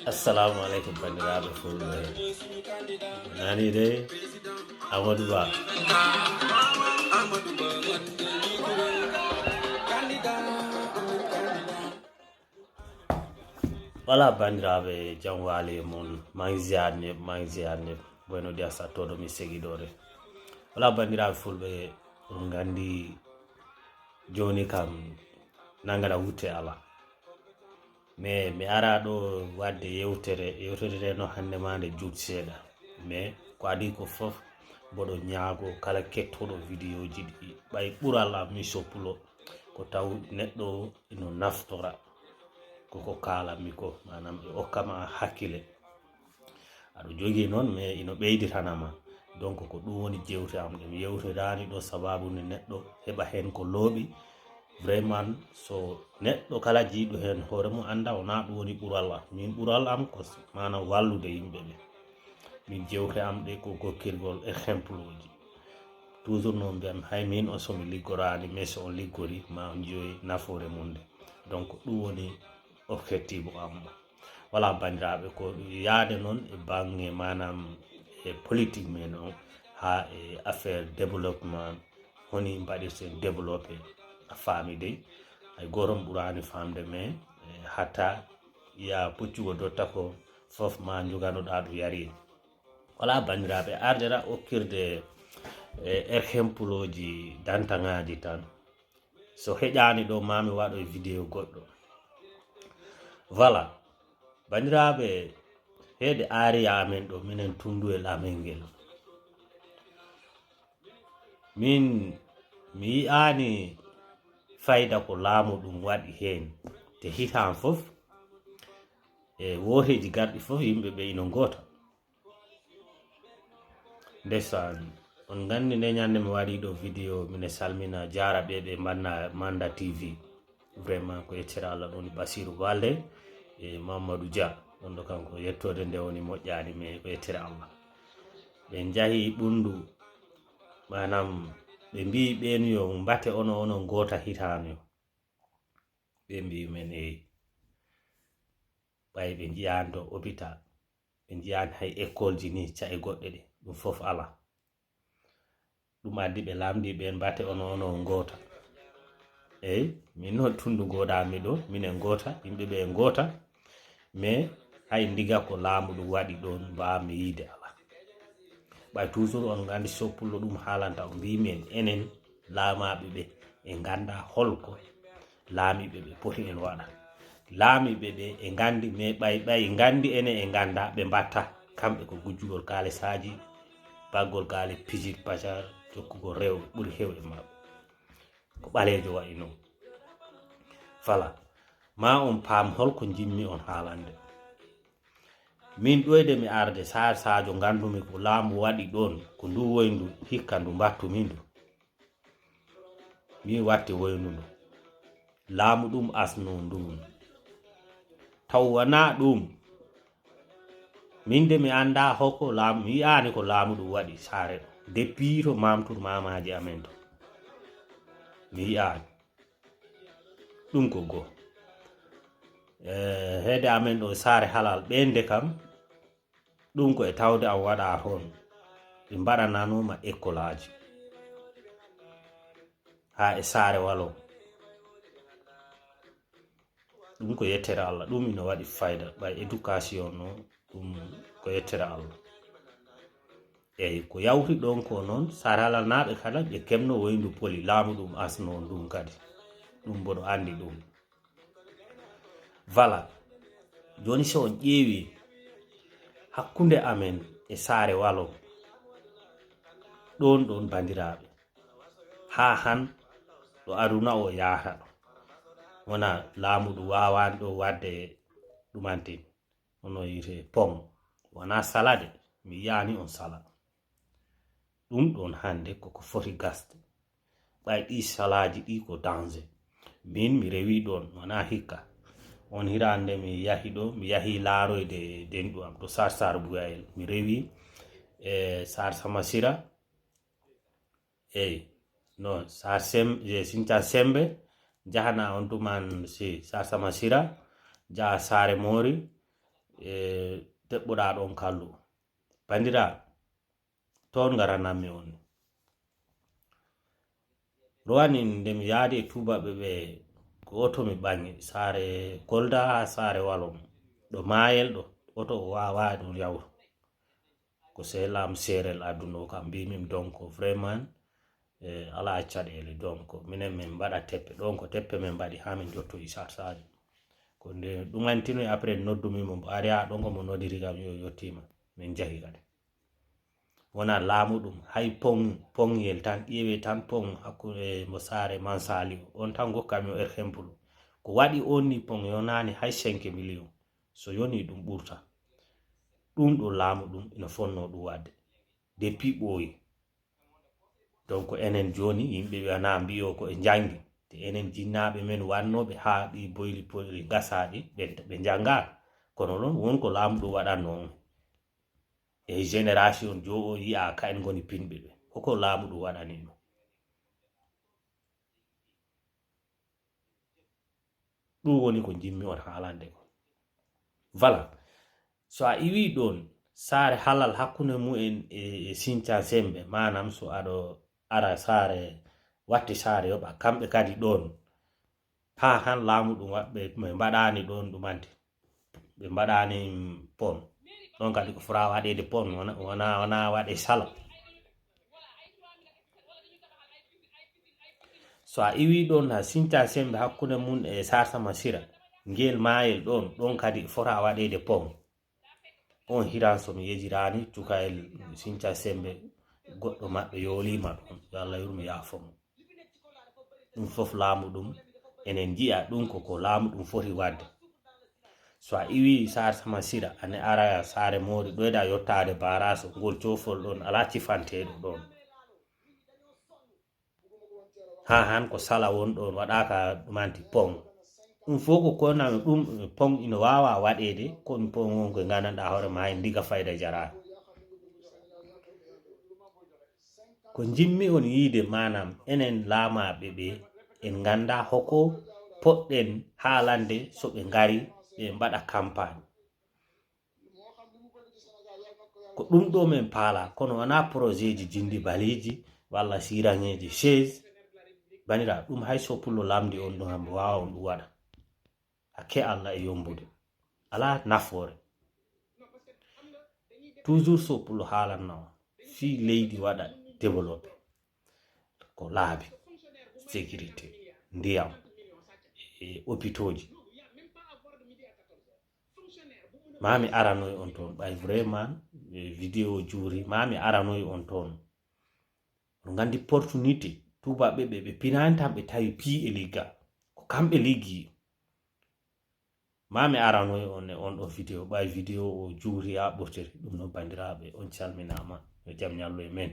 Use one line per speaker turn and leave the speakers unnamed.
Assalamu alaikum bandiraɓe fulbe nani de Amadou Ba wala bandiraɓe jam waali mon mangi bueno dia sa todo mi seguidore wala bandiraɓe fulbe on gandi joni kam nangala wutte ala mais mi ara ɗo wadde yewtere no hande mande juut seeɗa mais ko adi ko fof mboɗo ñaago kala kettoɗo vidéo ji ɗi ɓay ɓural am mi soppulo ko taw neɗɗo ino naftora koko kalanmi ko manam ɓe hokkama hakkile aɗo jogui noon mais ino ɓeyditanama donc ko ɗum woni jewte am ɗe mi yewtidani ɗo sababu nde neɗɗo heɓa hen ko looɓi vraiment so neɗɗo kala jiiɗo hen hoore mum anda wona ɗum woni ɓural am min ɓural am ko manam wallude yimɓeɓe min jewte am ɗe ko gokkirgol exemple uji toujours noon mbiyam hay min o somi liggorani mais so on liggori ma on joyi nafoore mum nde donc ɗum woni objectif am wala bandiraɓe ko yaade noon e bange manam e politique men o ha e affaire développement honi mbaɗirten développé a faami dey hay gorom ɓurani famde mais hatta ya puccugo dotta ko fof ma joganoɗa ɗo yari wala bandiraɓe ardera okkirde erhempuloji dantaŋaji tan so heƴani ɗo mami waɗo e vidéo goɗɗo voilà bandiraɓe heede ariya amen ɗo minen tunduwel amen ngel min mi yi'ani fayda ko laamu ɗum waɗi hen te hitan fof e woteji garɗi fof yimɓeɓe ino goota ndesan on gandi nde ñande mi waɗi ɗo vidéo mine salmina jara ɓe manda tv vraiment ko yeccere Allah ɗon Basiru Balde e Mamadou Dia ɗon ɗo kanko yettode nde woni moƴƴani mais ko yeccere Allah ɓe jahi ɓundu manam ɓe mbi ɓen yo mbate ono gota hitano ɓe mbi men ɓay ɓe jiyani to hôpital ɓe jiyani hay école ji ni cae goɗɗe ɗe ɗum fof ala ɗum addi ɓe lamdi ɓen mbate ono gota eyyi min noon tundu godami ɗo minen gota yimɓeɓe en gota mais hay ndiga ko laamu ɗum waɗi ɗon mbawmi yiide ala ɓay toujours on gandi soppullo ɗum haalanta o mbimen enen laamaɓeɓe e ganda holko laamiɓeɓe poti en waɗa laamiɓeɓe e gandi mais ɓay gandi ene e ganda ɓe mbatta kamɓe ko gujjugol kalisaji baggol gaale pijit pacar jokkugo rewɓe ɓuuri hewɓe mabɓe ko ɓalejo wayi noon voilà ma on paam holko jimmi on haalande min ɗoyde mi arde sar sadio gandumi ko laamu waɗi ɗon ko ndu woyndu hikka ndu battumi ndu mi watti woyndu ndu laamu ɗum asno ndu taw wona ɗum min de mi anda hokko laamu mi yi'ani ko laamu ɗum waɗi saare ɗo depuis to mamtour mamaji amen to mi yi'ani ɗum ko go heede amen ɗo saare halal ɓende kam ɗum ko e tawde am waɗa toon ɓe mbaɗananoma école aji ha e saare walo ɗum ko yettere Allah ɗum ino waɗi fayda ɓay éducation no ɗum ko yettere Allah eyyi ko yawti ɗon ko noon saare halal naɓe kala ɓe kemno woyndu poli laamu ɗum asno ɗum kadi ɗum mboɗo andi ɗum voilà joni so on ƴeewi hakkunde amen e saare walo ɗon bandiraɓe ha han ɗo aduna o yaata wona laamu ɗum wawani ɗo wadde ɗumantin ono yite pom wona salade mi yiyani on sala ɗum ɗon hande koko foti gasde ɓay ɗi salaji ɗi ko danger min mi rewi ɗon wona hikka on hirande mi yahi ɗo mi yahi laaroyde denɗu am to sar buyayel mi rewi e sar samasira eyyi non sar sinta sembe jahana on tuman si sar samasira jaha sare mori teɓɓuɗa ɗon kallu bandira ton garanammi on rowani nde mi yaadi e tubaɓe ɓe ko oto mi ɓangi saare Kolda ha saare Walom ɗo mayel ɗo oto o wawa ɗum yaw ko selam serel aduno kam mbimim donc vraiment ala caɗele donc minen min mbaɗa teppe ɗon ko teppe min mbaɗi ha min jottoyi sarsaji ko nde ɗumantinoy après noddumimo mo ari ha ɗon ko mo nodiri kam yo yettima min jahi kadi wona laamu ɗum hay ponyel tan ƴeewe tan pong hakkude mo saare mansali on tan gokkami o hempulu ko waɗi on ni pong yonani hay 5 million so yoni ɗum ɓurta ɗum ɗo laamu ɗum ina fonno ɗum wadde depuis ɓooyi donc enen joni yimɓe wana mbiyo ko e jangi te enen jinnaɓe men wannoɓe ha ɗi boyli poyli gasaɗi ɓe janga kono noon wonko laamu ɗum waɗanno on e génération jo o yi'a ka en goni pinɓe ɓe hoko laamu ɗum waɗani ɗum ɗum woni ko jimmi on haalande ko voilà so a iwi ɗon saare halal hakkunde mumen e Sinthiane Sembe manam so aɗo ara saare watti saare yoɓa kamɓe kadi ɗon ha han laamu ɗum waɓɓe ɓe mbaɗani ɗon ɗumante ɓe mbaɗani pon ɗon kadi ko fora waɗede pon wona waɗe sala so a iwi ɗon ha Sinthiane Sembe hakkunde mun e Sarsama Sira ngel mayel ɗon kadi fota waɗede pon on hiran so mi yejirani cukayel Sinthiane Sembe goɗɗo maɓɓe yolima ɗon yo Allah yurmi yafomo ɗum fof laamu ɗum enen jiya ɗum koko laamu ɗum foti wadde so a iwi Sarsama Sira ane ara saare mori ɗoyɗa yottade baraso ngol cofol ɗon ala cifanteɗo ɗon ha han ko sala won ɗon waɗaka ɗumanti pong ɗum fof ko konami ɗum pong ina wawa waɗede kono pong on ko gandanɗa hoore ma en diga fayda jara ko jimmi on yiide manam enen laamaɓe ɓe en ganda hoko poɗɗen haalande so ɓe ngari ɓe mbaɗa campagne ko ɗum ɗo men paala kono wona projet ji jindi baliji walla siraŋeji chaise banira ɗum hay so pullo lamdi on ɗum hambo wawa on ɗum waɗa hakke Allah e yombude ala nafoore toujours so pullo haalanna on fi leydi waɗa développé ko laabi sécurité ndiyam e hôpitauji mami aranoy on toon ɓay vraiment vidéo juuri mami aranoy on toon on gandi opportunité tubaɓe ɓe pinani tan ɓe tawi pii e liggal ko kamɓe liggi mami aranoy on e on ɗo vidéo ɓay vidéo o juuri ha ɓurtiri ɗum no bandiraɓe on calminama yo jaam ñallu e men